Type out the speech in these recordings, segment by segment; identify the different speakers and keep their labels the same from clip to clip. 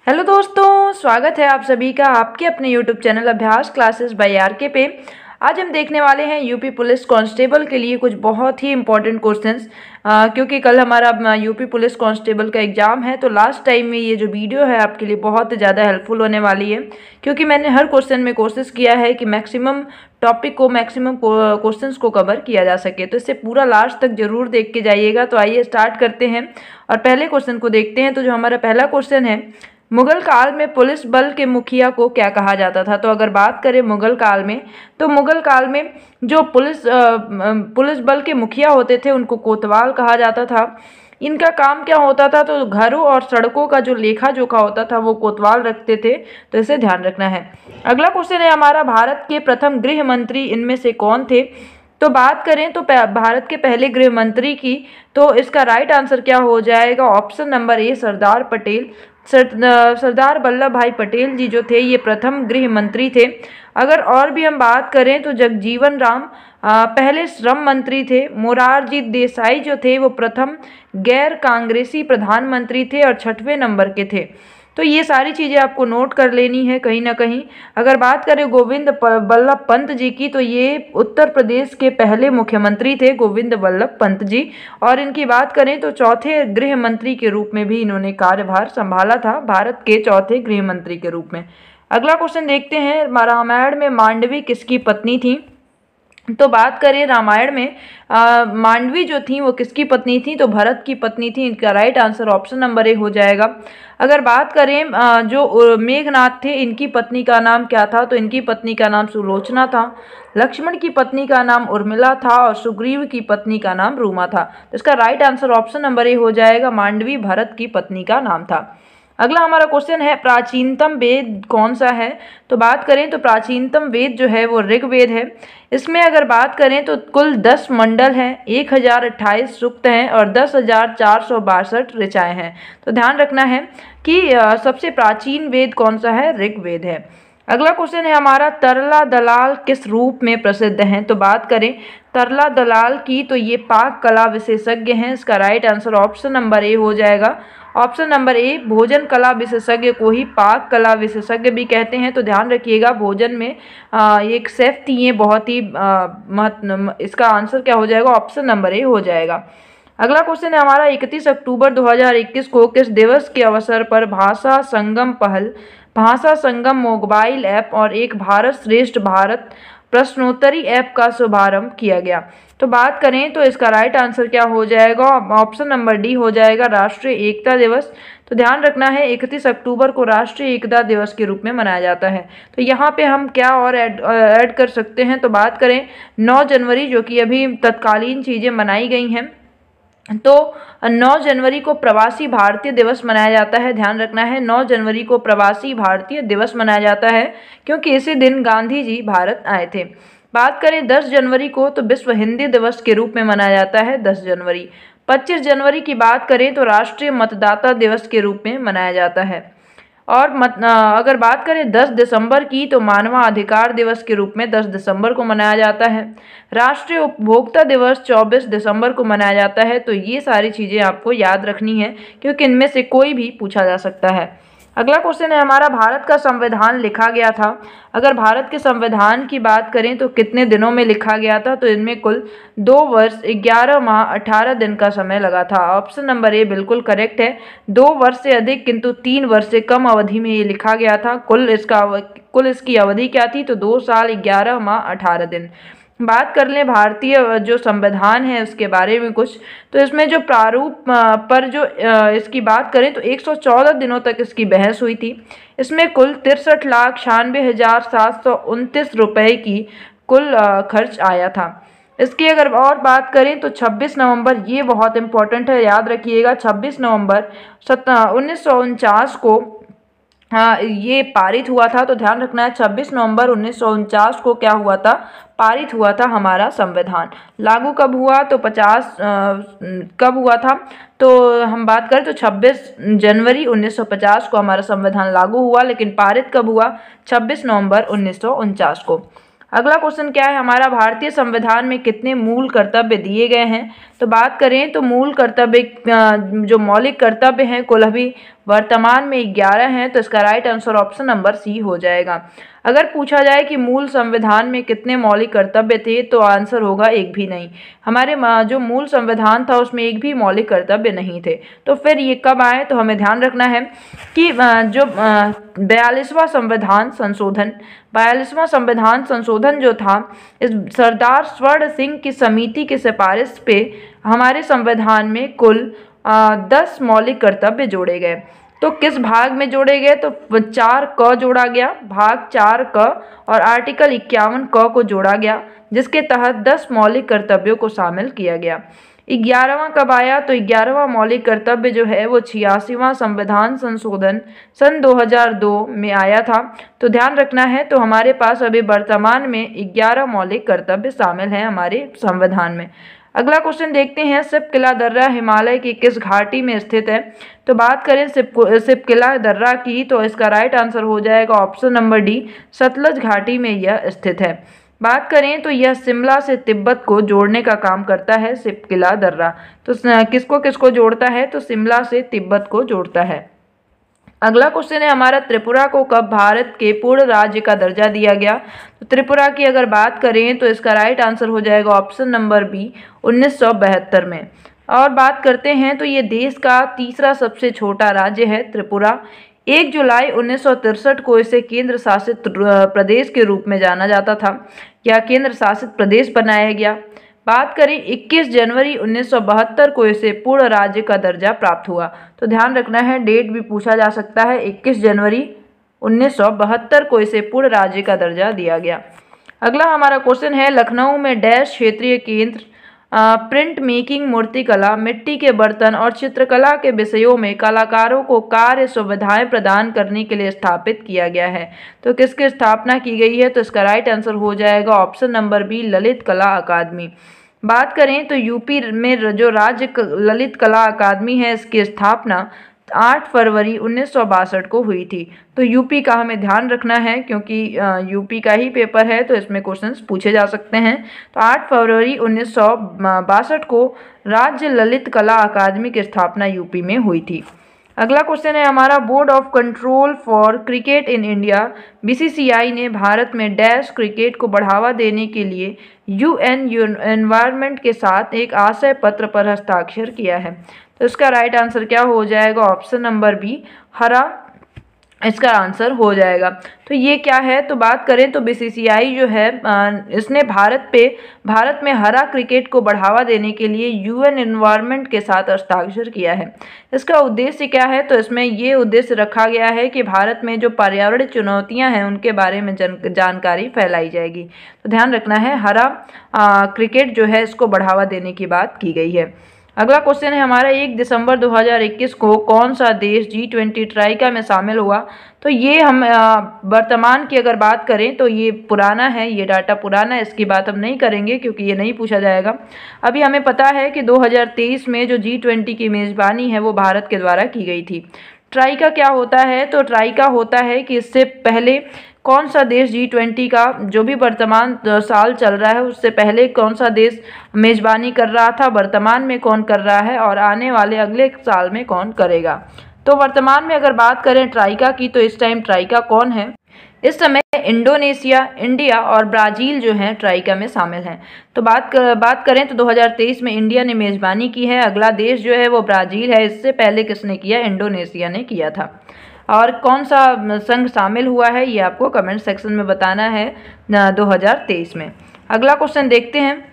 Speaker 1: Hello दोस्तों, स्वागत है आप सभी का आपके अपने यूट्यूब चैनल अभ्यास क्लासेस बाय आरके पे। आज हम देखने वाले हैं यूपी पुलिस कांस्टेबल के लिए कुछ बहुत ही इंपॉर्टेंट क्वेश्चंस, क्योंकि कल हमारा यूपी पुलिस कांस्टेबल का एग्ज़ाम है। तो लास्ट टाइम में ये जो वीडियो है आपके लिए बहुत ज़्यादा हेल्पफुल होने वाली है, क्योंकि मैंने हर क्वेश्चन में कोशिश किया है कि मैक्सिमम टॉपिक को, मैक्सिमम क्वेश्चंस को कवर किया जा सके। तो इससे पूरा लास्ट तक जरूर देख के जाइएगा। तो आइए स्टार्ट करते हैं और पहले क्वेश्चन को देखते हैं। तो जो हमारा पहला क्वेश्चन है, मुगल काल में पुलिस बल के मुखिया को क्या कहा जाता था। तो अगर बात करें मुगल काल में, तो मुगल काल में जो पुलिस बल के मुखिया होते थे उनको कोतवाल कहा जाता था। इनका काम क्या होता था, तो घरों और सड़कों का जो लेखा जोखा होता था वो कोतवाल रखते थे। तो इसे ध्यान रखना है। अगला क्वेश्चन है हमारा, भारत के प्रथम गृह मंत्री इनमें से कौन थे। तो बात करें तो भारत के पहले गृह मंत्री की, तो इसका राइट आंसर क्या हो जाएगा, ऑप्शन नंबर ए सरदार पटेल। सरदार वल्लभ भाई पटेल जी जो थे ये प्रथम गृह मंत्री थे। अगर और भी हम बात करें तो जगजीवन राम पहले श्रम मंत्री थे। मोरारजी देसाई जो थे वो प्रथम गैर कांग्रेसी प्रधानमंत्री थे और 6वें नंबर के थे। तो ये सारी चीज़ें आपको नोट कर लेनी है कहीं ना कहीं। अगर बात करें गोविंद वल्लभ पंत जी की, तो ये उत्तर प्रदेश के पहले मुख्यमंत्री थे, गोविंद वल्लभ पंत जी। और इनकी बात करें तो चौथे गृह मंत्री के रूप में भी इन्होंने कार्यभार संभाला था, भारत के चौथे गृह मंत्री के रूप में। अगला क्वेश्चन देखते हैं, रामायण में मांडवी किसकी पत्नी थी। तो बात करें रामायण में मांडवी जो थी वो किसकी पत्नी थी, तो भरत की पत्नी थी। इनका राइट आंसर ऑप्शन नंबर ए हो जाएगा। अगर बात करें जो मेघनाथ थे इनकी पत्नी का नाम क्या था, तो इनकी पत्नी का नाम सुलोचना था। लक्ष्मण की पत्नी का नाम उर्मिला था और सुग्रीव की पत्नी का नाम रूमा था। तो इसका राइट आंसर ऑप्शन नंबर ए हो जाएगा, मांडवी भरत की पत्नी का नाम था। अगला हमारा क्वेश्चन है, प्राचीनतम वेद कौन सा है। तो बात करें तो प्राचीनतम वेद जो है वो ऋग्वेद है। इसमें अगर बात करें तो कुल 10 मंडल हैं, 1028 सूक्त हैं और 10,462 ऋचाएँ हैं। तो ध्यान रखना है कि सबसे प्राचीन वेद कौन सा है, ऋग्वेद है। अगला क्वेश्चन है हमारा, तरला दलाल किस रूप में प्रसिद्ध हैं। तो बात करें तरला दलाल की, तो ये पाक कला विशेषज्ञ हैं। इसका राइट आंसर ऑप्शन नंबर ए हो जाएगा, ऑप्शन नंबर ए। भोजन कला विशेषज्ञ को ही पाक कला विशेषज्ञ भी कहते हैं। तो ध्यान रखिएगा, भोजन में एक शेफ थी ये, बहुत ही इसका आंसर क्या हो जाएगा, ऑप्शन नंबर ए हो जाएगा। अगला क्वेश्चन है हमारा, 31 अक्टूबर 2021 को किस दिवस के अवसर पर भाषा संगम मोबाइल ऐप और एक भारत श्रेष्ठ भारत प्रश्नोत्तरी ऐप का शुभारंभ किया गया। तो बात करें तो इसका राइट आंसर क्या हो जाएगा, ऑप्शन नंबर डी हो जाएगा, राष्ट्रीय एकता दिवस। तो ध्यान रखना है 31 अक्टूबर को राष्ट्रीय एकता दिवस के रूप में मनाया जाता है। तो यहाँ पे हम क्या और ऐड कर सकते हैं, तो बात करें 9 जनवरी जो कि अभी तत्कालीन चीज़ें मनाई गई हैं। तो 9 जनवरी को प्रवासी भारतीय दिवस मनाया जाता है। ध्यान रखना है 9 जनवरी को प्रवासी भारतीय दिवस मनाया जाता है, क्योंकि इसी दिन गांधी जी भारत आए थे। बात करें 10 जनवरी को, तो विश्व हिंदी दिवस के रूप में मनाया जाता है 10 जनवरी। 25 जनवरी की बात करें तो राष्ट्रीय मतदाता दिवस के रूप में मनाया जाता है। और अगर बात करें 10 दिसंबर की, तो मानवाधिकार दिवस के रूप में 10 दिसंबर को मनाया जाता है। राष्ट्रीय उपभोक्ता दिवस 24 दिसंबर को मनाया जाता है। तो ये सारी चीज़ें आपको याद रखनी है, क्योंकि इनमें से कोई भी पूछा जा सकता है। अगला क्वेश्चन है हमारा, भारत का संविधान लिखा गया था। अगर भारत के संविधान की बात करें तो कितने दिनों में लिखा गया था, तो इनमें कुल 2 वर्ष 11 माह 18 दिन का समय लगा था। ऑप्शन नंबर ए बिल्कुल करेक्ट है, 2 वर्ष से अधिक किंतु 3 वर्ष से कम अवधि में ये लिखा गया था। कुल इसकी अवधि क्या थी, तो 2 साल 11 माह 18 दिन। बात कर लें भारतीय जो संविधान है उसके बारे में कुछ, तो इसमें जो प्रारूप पर जो इसकी बात करें तो 114 दिनों तक इसकी बहस हुई थी। इसमें कुल 63,96,729 रुपये की कुल खर्च आया था। इसकी अगर और बात करें तो 26 नवंबर, ये बहुत इंपॉर्टेंट है, याद रखिएगा, 26 नवंबर 1949 को ये पारित हुआ था। तो ध्यान रखना है 26 नवंबर 1949 को क्या हुआ था, पारित हुआ था हमारा संविधान। लागू कब हुआ, तो 50 कब हुआ था, तो हम बात करें तो 26 जनवरी 1950 को हमारा संविधान लागू हुआ, लेकिन पारित कब हुआ, 26 नवंबर 1949 को। अगला क्वेश्चन क्या है हमारा, भारतीय संविधान में कितने मूल कर्तव्य दिए गए हैं। तो बात करें तो मूल कर्तव्य जो मौलिक कर्तव्य हैं कुल अभी वर्तमान में 11 हैं, तो इसका right answer option number C हो जाएगा। अगर पूछा जाए कि मूल संविधान में कितने मौलिक कर्तव्य थे, तो आंसर होगा एक भी नहीं। हमारे जो मूल संविधान था उसमें एक भी मौलिक कर्तव्य नहीं थे। तो फिर ये कब आए, तो हमें ध्यान रखना है कि जो 42वां संविधान संशोधन जो था, इस सरदार स्वर्ण सिंह की समिति की सिफारिश पे हमारे संविधान में कुल 10 मौलिक कर्तव्य जोड़े गए। तो किस भाग में जोड़े गए, तो 4 क जोड़ा गया, भाग 4 क, और आर्टिकल 51 क को जोड़ा गया, जिसके तहत 10 मौलिक कर्तव्यों को शामिल किया गया। 11वां कब आया, तो 11वां मौलिक कर्तव्य जो है वो 86वां संविधान संशोधन सन 2002 में आया था। तो ध्यान रखना है, तो हमारे पास अभी वर्तमान में 11 मौलिक कर्तव्य शामिल हैं हमारे संविधान में। अगला क्वेश्चन देखते हैं, सिपकिला दर्रा हिमालय की किस घाटी में स्थित है। तो बात करें सिपकिला दर्रा की, तो इसका राइट आंसर हो जाएगा ऑप्शन नंबर डी, सतलज घाटी में यह स्थित है। बात करें तो यह शिमला से तिब्बत को जोड़ने का काम करता है सिपकिला दर्रा। तो किसको किसको जोड़ता है, तो शिमला से तिब्बत को जोड़ता है। अगला क्वेश्चन है हमारा, त्रिपुरा को कब भारत के पूर्ण राज्य का दर्जा दिया गया। तो त्रिपुरा की अगर बात करें तो इसका राइट आंसर हो जाएगा ऑप्शन नंबर बी, 1972 में। और बात करते हैं तो ये देश का तीसरा सबसे छोटा राज्य है त्रिपुरा। 1 जुलाई 1963 को इसे केंद्र शासित प्रदेश के रूप में जाना जाता था, या केंद्र शासित प्रदेश बनाया गया। बात करें 21 जनवरी 1972 को इसे पूर्ण राज्य का दर्जा प्राप्त हुआ। तो ध्यान रखना है, डेट भी पूछा जा सकता है, 21 जनवरी 1972 को इसे पूर्ण राज्य का दर्जा दिया गया। अगला हमारा क्वेश्चन है, लखनऊ में डैश क्षेत्रीय केंद्र प्रिंट मेकिंग, मूर्तिकला, मिट्टी के बर्तन और चित्रकला के विषयों में कलाकारों को कार्य सुविधाएं प्रदान करने के लिए स्थापित किया गया है। तो किसकी स्थापना की गई है, तो इसका राइट आंसर हो जाएगा ऑप्शन नंबर बी, ललित कला अकादमी। बात करें तो यूपी में जो राज्य ललित कला अकादमी है, इसकी स्थापना 8 फरवरी 1962 को हुई थी। तो यूपी का हमें ध्यान रखना है, क्योंकि यूपी का ही पेपर है तो इसमें क्वेश्चंस पूछे जा सकते हैं। तो 8 फरवरी 1962 को राज्य ललित कला अकादमी की स्थापना यूपी में हुई थी। अगला क्वेश्चन है हमारा, board of control for cricket in India BCCI ने भारत में डैश क्रिकेट को बढ़ावा देने के लिए यूएन एनवायरनमेंट के साथ एक आशय पत्र पर हस्ताक्षर किया है। तो इसका राइट आंसर क्या हो जाएगा, ऑप्शन नंबर बी, हरा इसका आंसर हो जाएगा। तो ये क्या है, तो बात करें तो बीसीसीआई जो है इसने भारत में हरा क्रिकेट को बढ़ावा देने के लिए यूएन एनवायरनमेंट के साथ हस्ताक्षर किया है। इसका उद्देश्य क्या है, तो इसमें ये उद्देश्य रखा गया है कि भारत में जो पर्यावरण चुनौतियां हैं उनके बारे में जानकारी फैलाई जाएगी। तो ध्यान रखना है, हरा क्रिकेट जो है इसको बढ़ावा देने की बात की गई है। अगला क्वेश्चन है हमारा, 1 दिसंबर 2021 को कौन सा देश G20 ट्राइका में शामिल हुआ। तो ये हम वर्तमान की अगर बात करें तो ये पुराना है, ये डाटा पुराना है, इसकी बात हम नहीं करेंगे क्योंकि ये नहीं पूछा जाएगा। अभी हमें पता है कि 2023 में जो G20 की मेज़बानी है वो भारत के द्वारा की गई थी। ट्राइका क्या होता है, तो ट्राइका होता है कि इससे पहले कौन सा देश G20 का जो भी वर्तमान साल चल रहा है उससे पहले कौन सा देश मेज़बानी कर रहा था, वर्तमान में कौन कर रहा है और आने वाले अगले साल में कौन करेगा। तो वर्तमान में अगर बात करें ट्राइका की, तो इस टाइम ट्राइका कौन है, इस समय इंडोनेशिया, इंडिया और ब्राज़ील जो हैं ट्राइका में शामिल हैं। तो बात करें तो 2023 में इंडिया ने मेज़बानी की है, अगला देश जो है वो ब्राज़ील है, इससे पहले किसने किया, इंडोनेशिया ने किया था। और कौन सा संघ शामिल हुआ है ये आपको कमेंट सेक्शन में बताना है 2023 में। अगला क्वेश्चन देखते हैं।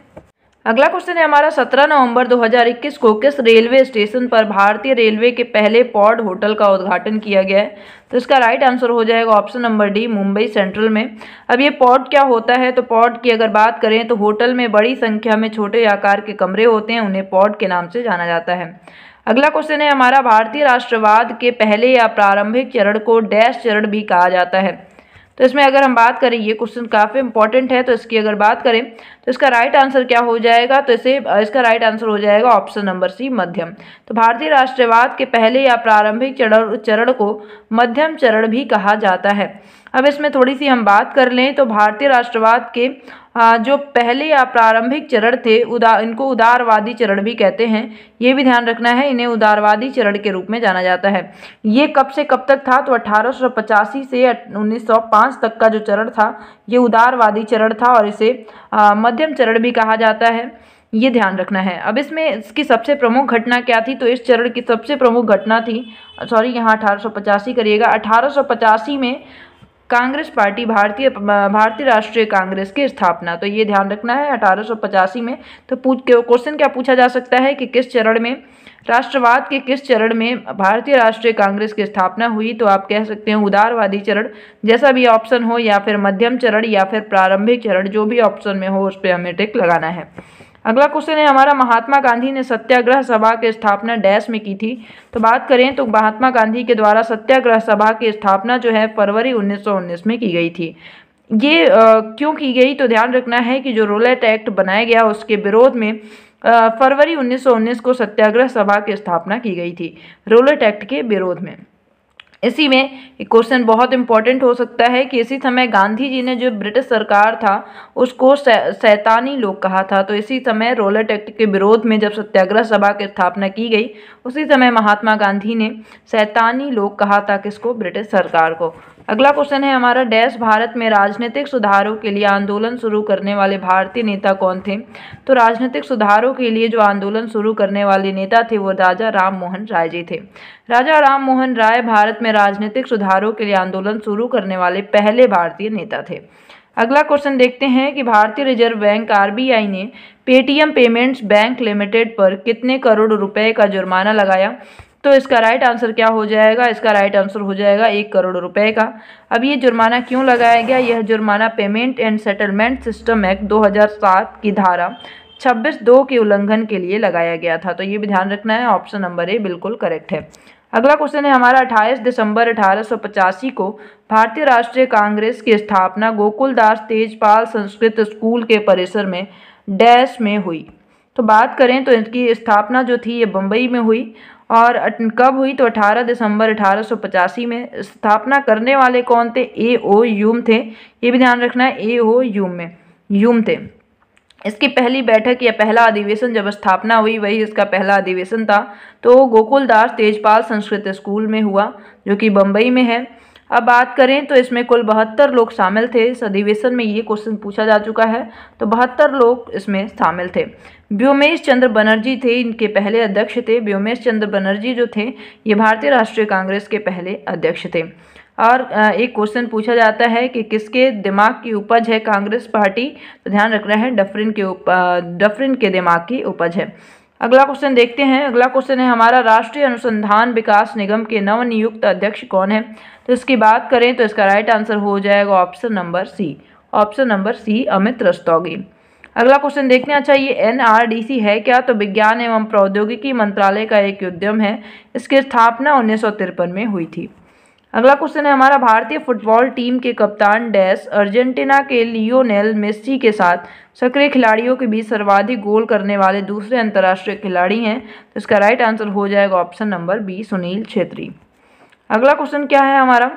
Speaker 1: अगला क्वेश्चन है हमारा, 17 नवंबर 2021 को किस रेलवे स्टेशन पर भारतीय रेलवे के पहले पॉड होटल का उद्घाटन किया गया है। तो इसका राइट आंसर हो जाएगा option number D, Mumbai central में। अब ये पॉड क्या होता है, तो पॉड की अगर बात करें तो होटल में बड़ी संख्या में छोटे आकार के कमरे होते हैं, उन्हें पॉड के नाम से जाना जाता है। अगला क्वेश्चन है हमारा, भारतीय राष्ट्रवाद के पहले या प्रारंभिक चरण को डैश चरण भी कहा जाता है। तो इसमें अगर हम बात करें, ये क्वेश्चन काफ़ी इंपॉर्टेंट है, तो इसकी अगर बात करें तो इसका राइट आंसर क्या हो जाएगा, तो इसका राइट आंसर हो जाएगा ऑप्शन नंबर सी, मध्यम। तो भारतीय राष्ट्रवाद के पहले या प्रारंभिक चरण को मध्यम चरण भी कहा जाता है। अब इसमें थोड़ी सी हम बात कर लें तो भारतीय राष्ट्रवाद के जो पहले या प्रारंभिक चरण थे, इनको उदारवादी चरण भी कहते हैं। ये भी ध्यान रखना है, इन्हें उदारवादी चरण के रूप में जाना जाता है। ये कब से कब तक था? तो 1885 से 1905 तक का जो चरण था ये उदारवादी चरण था, और इसे मध्यम चरण भी कहा जाता है। ये ध्यान रखना है। अब इसमें इसकी सबसे प्रमुख घटना क्या थी? तो इस चरण की सबसे प्रमुख घटना थी, सॉरी यहाँ 1885 करिएगा, 1885 में कांग्रेस पार्टी, भारतीय राष्ट्रीय कांग्रेस की स्थापना। तो ये ध्यान रखना है 1885 में। तो क्वेश्चन क्या पूछा जा सकता है कि किस चरण में, राष्ट्रवाद के किस चरण में भारतीय राष्ट्रीय कांग्रेस की स्थापना हुई? तो आप कह सकते हैं उदारवादी चरण, जैसा भी ऑप्शन हो, या फिर मध्यम चरण या फिर प्रारंभिक चरण, जो भी ऑप्शन में हो उस पर हमें टिक लगाना है। अगला क्वेश्चन है हमारा, महात्मा गांधी ने सत्याग्रह सभा की स्थापना डैश में की थी? तो बात करें तो महात्मा गांधी के द्वारा सत्याग्रह सभा की स्थापना जो है फरवरी 1919 में की गई थी। ये क्यों की गई? तो ध्यान रखना है कि जो रूलेट एक्ट बनाया गया उसके विरोध में फरवरी 1919 को सत्याग्रह सभा की स्थापना की गई थी, रूलेट एक्ट के विरोध में। इसी में एक क्वेश्चन बहुत इंपॉर्टेंट हो सकता है कि इसी समय गांधी जी ने जो ब्रिटिश सरकार था उसको शैतानी लोग कहा था। तो इसी समय रूलेट एक्ट के विरोध में जब सत्याग्रह सभा की स्थापना की गई, उसी समय महात्मा गांधी ने शैतानी लोग कहा था किसको? ब्रिटिश सरकार को। अगला क्वेश्चन है हमारा, डैश भारत में राजनीतिक सुधारों के लिए आंदोलन शुरू करने वाले भारतीय नेता कौन थे? तो राजनीतिक सुधारों के लिए जो आंदोलन शुरू करने वाले नेता थे वो राजा राम मोहन राय जी थे। राजा राम मोहन राय भारत में राजनीतिक सुधारों के लिए आंदोलन शुरू करने वाले पहले भारतीय नेता थे। अगला क्वेश्चन देखते हैं कि भारतीय रिजर्व बैंक आरबीआई ने पेटीएम पेमेंट्स बैंक लिमिटेड पर कितने करोड़ रुपए का जुर्माना लगाया? तो इसका राइट आंसर क्या हो जाएगा? इसका राइट आंसर हो जाएगा 1 करोड़ रुपए का। अब ये जुर्माना क्यों लगाया गया? यह जुर्माना payment and settlement system act 2007 की धारा 26(2) के उल्लंघन के लिए लगाया गया था। तो ये भी ध्यान रखना है, ऑप्शन नंबर ए बिल्कुल करेक्ट है। अगला क्वेश्चन है हमारा, 28 दिसंबर 1885 को भारतीय राष्ट्रीय कांग्रेस की स्थापना गोकुलदास तेजपाल संस्कृत स्कूल के परिसर में डैश में हुई? तो बात करें तो इनकी स्थापना जो थी ये बम्बई में हुई, और कब हुई? तो 18 दिसंबर 1885 में। स्थापना करने वाले कौन थे? A.O. ह्यूम थे। ये भी ध्यान रखना है, A.O. ह्यूम थे। इसकी पहली बैठक या पहला अधिवेशन जब स्थापना हुई, वही इसका पहला अधिवेशन था, तो गोकुलदास तेजपाल संस्कृत स्कूल में हुआ, जो कि बम्बई में है। अब बात करें तो इसमें कुल 72 लोग शामिल थे। इस अधिवेशन में ये क्वेश्चन पूछा जा चुका है, तो 72 लोग इसमें शामिल थे। व्योमेश चंद्र बनर्जी थे इनके पहले अध्यक्ष थे। व्योमेश चंद्र बनर्जी जो थे ये भारतीय राष्ट्रीय कांग्रेस के पहले अध्यक्ष थे। और एक क्वेश्चन पूछा जाता है कि किसके दिमाग की उपज है कांग्रेस पार्टी? तो ध्यान रखना है डफरिन के दिमाग की उपज है। अगला क्वेश्चन देखते हैं। अगला क्वेश्चन है हमारा, राष्ट्रीय अनुसंधान विकास निगम के नवनियुक्त अध्यक्ष कौन है? तो इसकी बात करें तो इसका राइट आंसर हो जाएगा option number C. Option number C, Amit Rastogi. अगला क्वेश्चन देखते हैं। अच्छा, ये NRDC है क्या? तो विज्ञान एवं प्रौद्योगिकी मंत्रालय का एक उद्यम है। इसकी स्थापना 1953 में हुई थी। अगला क्वेश्चन है हमारा, भारतीय फुटबॉल टीम के कप्तान डैश अर्जेंटीना के लियोनेल मेस्सी के साथ सक्रिय खिलाड़ियों के बीच सर्वाधिक गोल करने वाले दूसरे अंतर्राष्ट्रीय खिलाड़ी हैं? तो इसका राइट आंसर हो जाएगा option number B, Sunil Chhetri. अगला क्वेश्चन क्या है हमारा,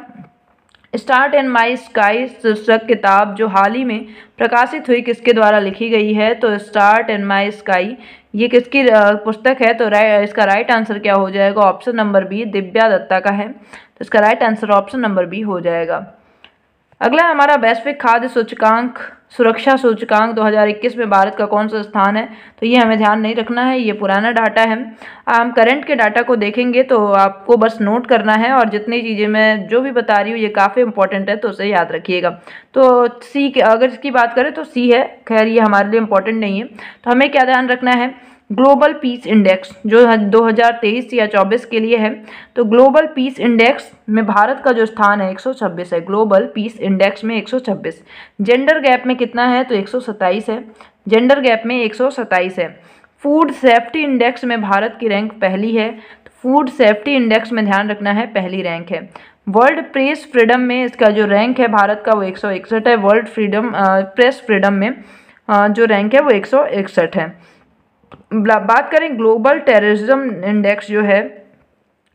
Speaker 1: स्टार्ट इन माई स्काई शीर्षक किताब जो हाल ही में प्रकाशित हुई किसके द्वारा लिखी गई है? तो स्टार्ट इन माई स्काई ये किसकी पुस्तक है? तो इसका राइट आंसर क्या हो जाएगा? Option number B, Divya Dutta का है। तो इसका right answer option number B हो जाएगा। अगला हमारा, वैश्विक खाद्य सूचकांक सुरक्षा सूचकांक 2021 में भारत का कौन सा स्थान है? तो ये हमें ध्यान नहीं रखना है, ये पुराना डाटा है। हम करंट के डाटा को देखेंगे तो आपको बस नोट करना है, और जितनी चीज़ें मैं जो भी बता रही हूँ ये काफ़ी इंपॉर्टेंट है, तो उसे याद रखिएगा। तो सी के अगर इसकी बात करें तो सी है, खैर ये हमारे लिए इंपॉर्टेंट नहीं है। तो हमें क्या ध्यान रखना है, ग्लोबल पीस इंडेक्स जो 2023 या 24 के लिए है, तो ग्लोबल पीस इंडेक्स में भारत का जो स्थान है 126 है। ग्लोबल पीस इंडेक्स में 126। जेंडर गैप में कितना है? तो 127 है। जेंडर गैप में 127 है। फूड सेफ्टी इंडेक्स में भारत की रैंक पहली है। तो फूड सेफ्टी इंडेक्स में ध्यान रखना है पहली रैंक है। वर्ल्ड प्रेस फ्रीडम में इसका जो रैंक है भारत का वो 161 है। वर्ल्ड प्रेस फ्रीडम में जो रैंक है वो 161 है। बात करें ग्लोबल टेररिज्म इंडेक्स जो है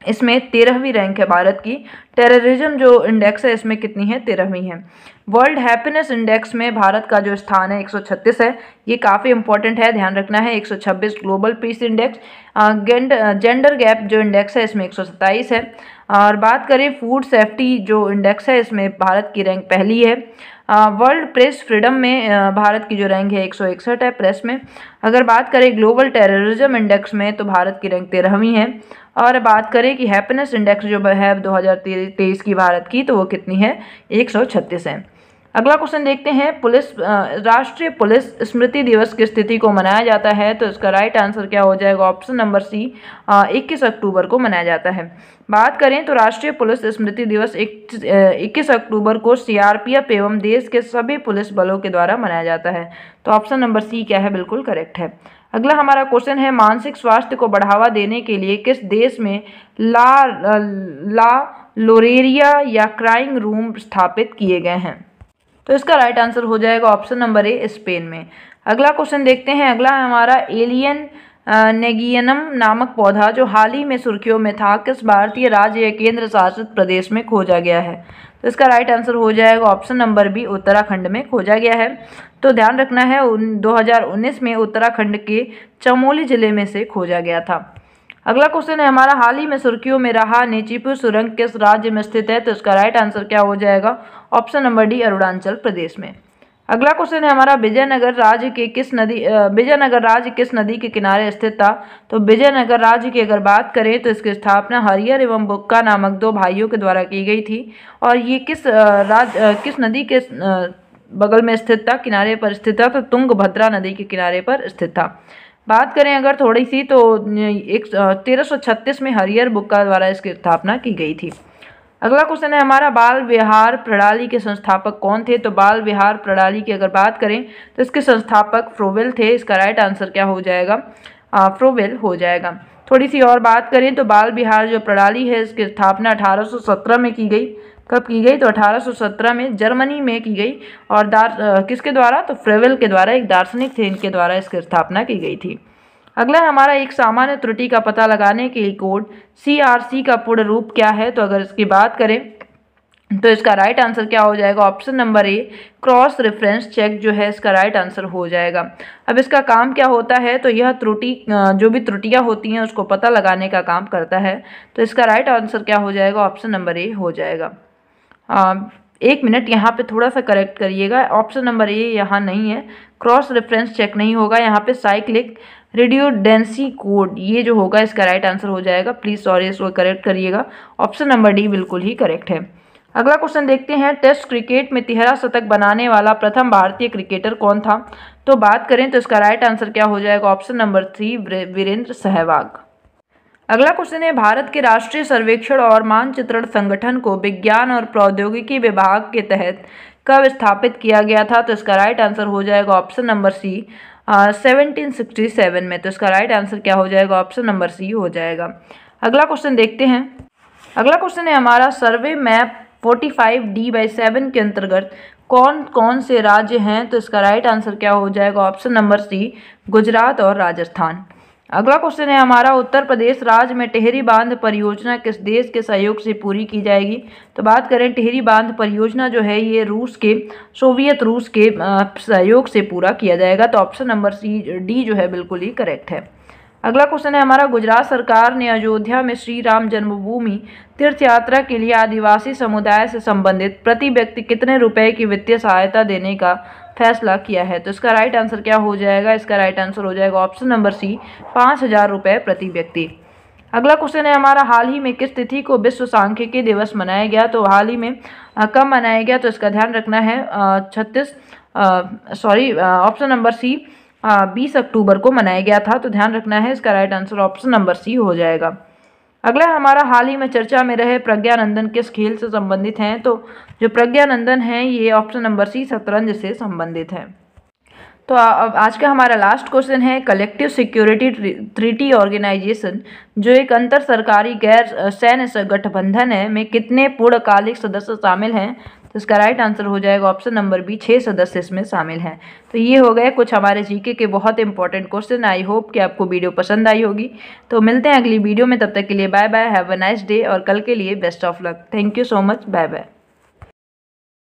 Speaker 1: इसमें 13वीं रैंक है भारत की। टेररिज्म जो इंडेक्स है इसमें कितनी है, 13वीं है। वर्ल्ड हैप्पीनेस इंडेक्स में भारत का जो स्थान है 136 है, ये काफ़ी इंपॉर्टेंट है, ध्यान रखना है। 126 global peace index. Gender gap जो इंडेक्स है इसमें 127 है। और बात करें फूड सेफ्टी जो इंडेक्स है इसमें भारत की रैंक पहली है। वर्ल्ड प्रेस फ्रीडम में भारत की जो रैंक है 161 है प्रेस में। अगर बात करें ग्लोबल टेररिज्म इंडेक्स में तो भारत की रैंक 13वीं है। और बात करें कि हैप्पीनेस इंडेक्स जो है 2023 की भारत की, तो वो कितनी है, 136 है। अगला क्वेश्चन देखते हैं, राष्ट्रीय पुलिस स्मृति दिवस की स्थिति को मनाया जाता है, तो इसका राइट आंसर क्या हो जाएगा, ऑप्शन नंबर सी, 21 अक्टूबर को मनाया जाता है। बात करें तो राष्ट्रीय पुलिस स्मृति दिवस 21 अक्टूबर को सीआरपीएफ एवं देश के सभी पुलिस बलों के द्वारा मनाया जाता है। तो ऑप्शन नंबर सी क्या है, बिल्कुल करेक्ट है। अगला हमारा क्वेश्चन है, मानसिक स्वास्थ्य को बढ़ावा देने के लिए किस देश में ला लोरेरिया या क्राइंग रूम स्थापित किए गए हैं। तो इसका राइट आंसर हो जाएगा ऑप्शन नंबर ए, स्पेन में। अगला क्वेश्चन देखते हैं, अगला हमारा एलियन नेगियनम नामक पौधा जो हाल ही में सुर्खियों में था, किस भारतीय राज्य या केंद्र शासित प्रदेश में खोजा गया है। तो इसका राइट आंसर हो जाएगा ऑप्शन नंबर बी, उत्तराखंड में खोजा गया है। तो ध्यान रखना है 2019 में उत्तराखंड के चमोली जिले में से खोजा गया था। अगला क्वेश्चन है हमारा, हाल ही में सुर्खियों में रहा नेचीपुर सुरंग किस राज्य में स्थित है। तो इसका राइट आंसर क्या हो जाएगा, option number D, Arunachal Pradesh में। अगला क्वेश्चन है हमारा, विजयनगर राज्य किस नदी के किनारे स्थित था। तो विजयनगर राज्य की अगर बात करें तो इसकी स्थापना हरिहर एवं बुक्का नामक दो भाइयों के द्वारा की गई थी। और ये किस नदी के बगल में स्थित था, किनारे पर स्थित था, तो तुंगभद्रा नदी के किनारे पर स्थित था। बात करें अगर थोड़ी सी तो 1336 में हरिहर बुक्का द्वारा इसकी स्थापना की गई थी। अगला क्वेश्चन है हमारा, बाल विहार प्रणाली के संस्थापक कौन थे। तो बाल विहार प्रणाली की अगर बात करें तो इसके संस्थापक फ्रोवेल थे। इसका राइट आंसर क्या हो जाएगा, फ्रोवेल हो जाएगा। थोड़ी सी और बात करें तो बाल विहार जो प्रणाली है इसकी स्थापना 1817 में की गई। कब की गई, तो 1817 में जर्मनी में की गई। और किसके द्वारा, तो फ्रोवेल के द्वारा, एक दार्शनिक थे, इनके द्वारा इसकी स्थापना की गई थी। अगला हमारा, एक सामान्य त्रुटि का पता लगाने के लिए कोड CRC का पूर्ण रूप क्या है। तो अगर इसकी बात करें तो इसका राइट आंसर क्या हो जाएगा, option number A, cross reference check जो है इसका राइट आंसर हो जाएगा। अब इसका काम क्या होता है, तो यह त्रुटि जो भी त्रुटियां होती हैं उसको पता लगाने का काम करता है। तो इसका राइट आंसर क्या हो जाएगा, ऑप्शन नंबर ए हो जाएगा। 1 मिनट यहाँ पे थोड़ा सा करेक्ट करिएगा, ऑप्शन नंबर ए यहाँ नहीं है, क्रॉस रेफरेंस चेक नहीं होगा, यहाँ पे साइक्लिक रेडियोडेंसी कोड ये जो होगा इसका राइट आंसर हो जाएगा। प्लीज़ सॉरी, इसको करेक्ट करिएगा, ऑप्शन नंबर डी बिल्कुल ही करेक्ट है। अगला क्वेश्चन देखते हैं, टेस्ट क्रिकेट में 13 शतक बनाने वाला प्रथम भारतीय क्रिकेटर कौन था। तो बात करें तो इसका राइट आंसर क्या हो जाएगा, ऑप्शन नंबर 3, वीरेंद्र सहवाग। अगला क्वेश्चन है, भारत के राष्ट्रीय सर्वेक्षण और मानचित्रण संगठन को विज्ञान और प्रौद्योगिकी विभाग के तहत कब स्थापित किया गया था। तो इसका राइट आंसर हो जाएगा ऑप्शन नंबर सी, 1767 में। तो इसका राइट आंसर क्या हो जाएगा, ऑप्शन नंबर सी हो जाएगा। अगला क्वेश्चन देखते हैं, अगला क्वेश्चन है हमारा, सर्वे मैप 45D/7 के अंतर्गत कौन कौन से राज्य हैं। तो इसका राइट आंसर क्या हो जाएगा, ऑप्शन नंबर सी, गुजरात और राजस्थान। अगला क्वेश्चन है हमारा, उत्तर प्रदेश राज्य में टिहरी बांध परियोजना किस देश के सहयोग से पूरी की जाएगी। तो बात करें टिहरी बांध परियोजना जो है ये सोवियत रूस के सहयोग से पूरा किया जाएगा। तो ऑप्शन नंबर डी जो है बिल्कुल ही करेक्ट है। अगला क्वेश्चन है हमारा, गुजरात सरकार ने अयोध्या में श्री राम जन्मभूमि तीर्थ यात्रा के लिए आदिवासी समुदाय से संबंधित प्रति व्यक्ति कितने रुपए की वित्तीय सहायता देने का फैसला किया है। तो इसका राइट आंसर क्या हो जाएगा, इसका राइट आंसर हो जाएगा ऑप्शन नंबर सी, 5000 रुपये प्रति व्यक्ति। अगला क्वेश्चन है हमारा, हाल ही में किस तिथि को विश्व सांख्यिकी दिवस मनाया गया। तो हाल ही में कब मनाया गया, तो इसका ध्यान रखना है ऑप्शन नंबर सी, 20 अक्टूबर को मनाया गया था। तो ध्यान रखना है, इसका right answer option number C हो जाएगा। अगला हमारा, हाल ही में चर्चा में रहे प्रज्ञानंदन किस खेल से संबंधित हैं। तो जो प्रज्ञानंदन है ये ऑप्शन नंबर सी, शतरंज से संबंधित है। तो अब आज का हमारा लास्ट क्वेश्चन है, कलेक्टिव सिक्योरिटी ट्रीटी ऑर्गेनाइजेशन जो एक अंतर सरकारी गैर सैन्य गठबंधन है में कितने पूर्णकालिक सदस्य शामिल हैं। तो इसका राइट आंसर हो जाएगा ऑप्शन नंबर बी, 6 सदस्य इसमें शामिल हैं। तो ये हो गए कुछ हमारे जीके के बहुत इंपॉर्टेंट क्वेश्चन। आई होप कि आपको वीडियो पसंद आई होगी। तो मिलते हैं अगली वीडियो में, तब तक के लिए bye bye, have a nice day और कल के लिए best of luck. Thank you so much, bye bye.